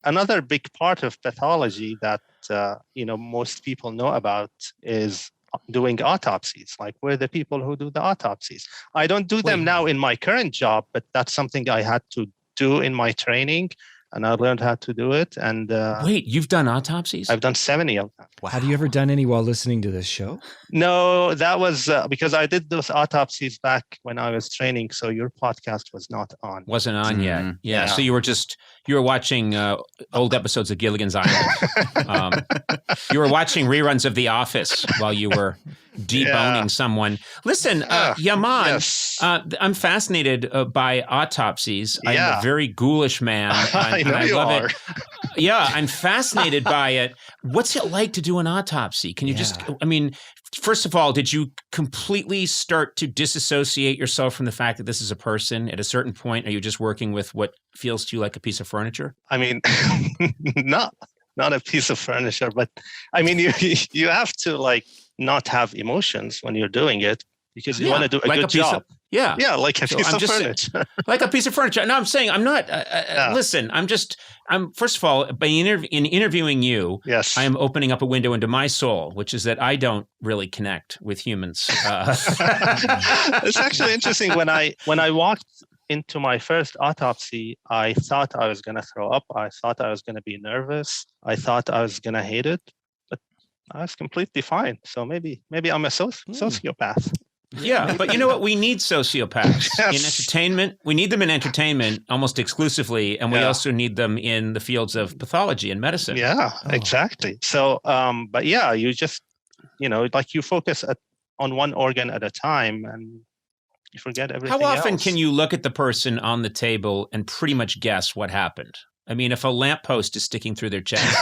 Another big part of pathology that most people know about is doing autopsies. Like, we're the people who do the autopsies. I don't do them now in my current job, but that's something I had to do in my training, and I learned how to do it. And wait, you've done autopsies? I've done 70 of them. Wow. Have you ever done any while listening to this show? No, that was because I did those autopsies back when I was training. So your podcast was not on. Wasn't on yet. Yeah. So you were watching old episodes of Gilligan's Island. You were watching reruns of The Office while you were deboning someone. Listen, Yaman, yes. I'm fascinated by autopsies. Yeah. I'm a very ghoulish man. I know you love are. it. Yeah, I'm fascinated by it. What's it like to do an autopsy? Can you first of all, did you completely start to disassociate yourself from the fact that this is a person? At a certain point, are you just working with what feels to you like a piece of furniture? I mean, not a piece of furniture, but I mean, you have to not have emotions when you're doing it, because you want to do a good job. Yeah, like a piece of furniture. Like a piece of furniture. No, I'm saying I'm not. Listen, I'm first of all, in interviewing you, yes, I am opening up a window into my soul, which is that I don't really connect with humans. It's actually interesting. When I walked into my first autopsy, I thought I was going to throw up. I thought I was going to be nervous. I thought I was going to hate it, but I was completely fine. So maybe I'm a sociopath. Yeah, but you know what? We need sociopaths in entertainment. We need them in entertainment almost exclusively, and we also need them in the fields of pathology and medicine. Yeah, exactly. So, but yeah, you just, you focus on one organ at a time, and you forget everything else. How often else. can you look at the person on the table and pretty much guess what happened? I mean, if a lamppost is sticking through their chest,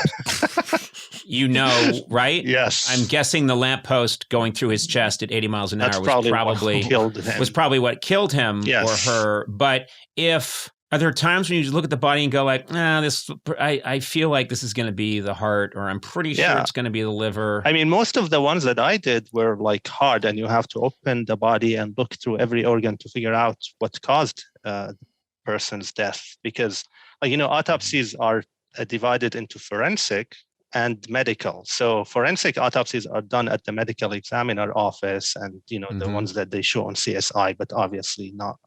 right? Yes. I'm guessing the lamppost going through his chest at 80 miles an hour was probably what killed him or her. But are there times when you just look at the body and go like, I feel like this is going to be the heart, or I'm pretty sure it's going to be the liver? I mean, most of the ones that I did were hard, and you have to open the body and look through every organ to figure out what caused the person's death. Because, autopsies are divided into forensic and medical. So forensic autopsies are done at the medical examiner office, and the ones that they show on CSI, but obviously not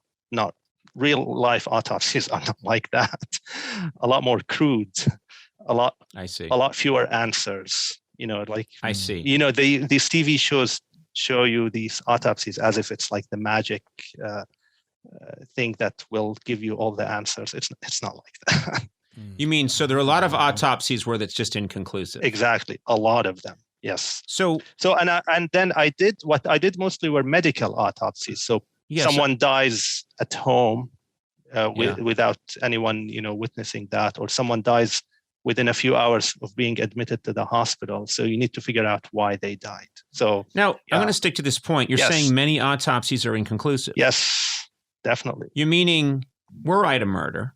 real life autopsies are not like that. A lot more crude, a lot fewer answers. I see. These TV shows show you these autopsies as if it's like the magic thing that will give you all the answers. It's not like that. You mean, so there are a lot of autopsies where that's just inconclusive? Exactly. A lot of them. Yes. So and then what I did mostly were medical autopsies. So someone dies at home without anyone, witnessing that, or someone dies within a few hours of being admitted to the hospital. So you need to figure out why they died. So now I'm going to stick to this point. You're saying many autopsies are inconclusive. Yes, definitely. You're meaning, were I to murder?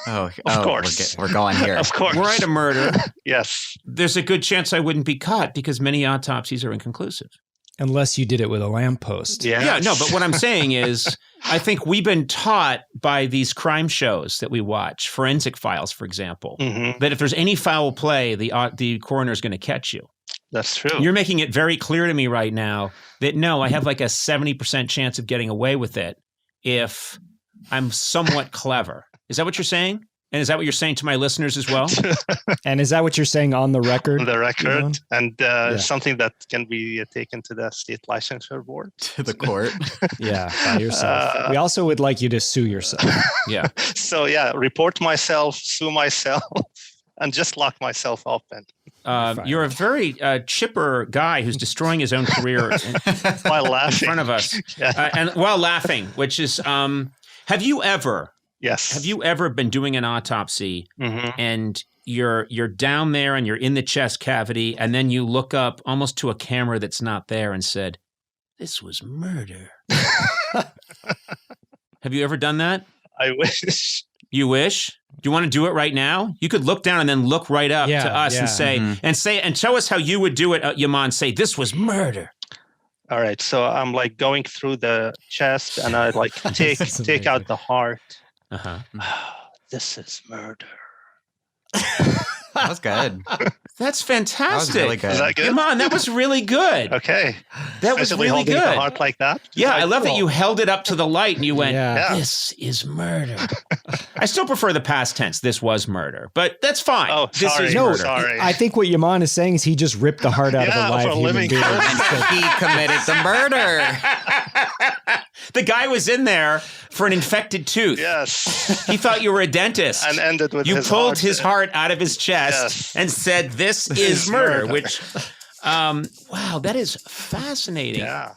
Of course. We're going here. Of course. Were I to murder, yes, there's a good chance I wouldn't be caught because many autopsies are inconclusive. Unless you did it with a lamppost. Yes. Yeah, no, but what I'm saying is, I think we've been taught by these crime shows that we watch, Forensic Files, for example, that if there's any foul play, the coroner is going to catch you. That's true. You're making it very clear to me right now that no, I have like a 70% chance of getting away with it if I'm somewhat clever. Is that what you're saying? And is that what you're saying to my listeners as well? And is that what you're saying on the record? On the record, and something that can be taken to the state licensure board. To the court. By yourself. We also would like you to sue yourself. Yeah. So report myself, sue myself, and just lock myself up. And you're a very chipper guy who's destroying his own career while laughing in front of us. And while laughing, which is, have you ever... Yes. Have you ever been doing an autopsy and you're down there and you're in the chest cavity, and then you look up almost to a camera that's not there and said, "This was murder"? Have you ever done that? I wish. You wish? Do you want to do it right now? You could look down and then look right up to us and say, and show us how you would do it, Yaman. Say, "This was murder." All right. So I'm going through the chest, and I take out the heart. Uh-huh. This is murder. That was good. That's fantastic. That was really good. Was that good? Come on, that was really good. Okay. That was really good. The heart like that? Yeah, I love that you held it up to the light and you went, this is murder. I still prefer the past tense. This was murder. But that's fine. Oh, this sorry. is murder. Sorry. I think what Yaman is saying is he just ripped the heart out of a live human being. He committed the murder. The guy was in there for an infected tooth. Yes. He thought you were a dentist. And ended with you his pulled heart. his heart out of his chest and said, this is murder, which, wow, that is fascinating. Yeah.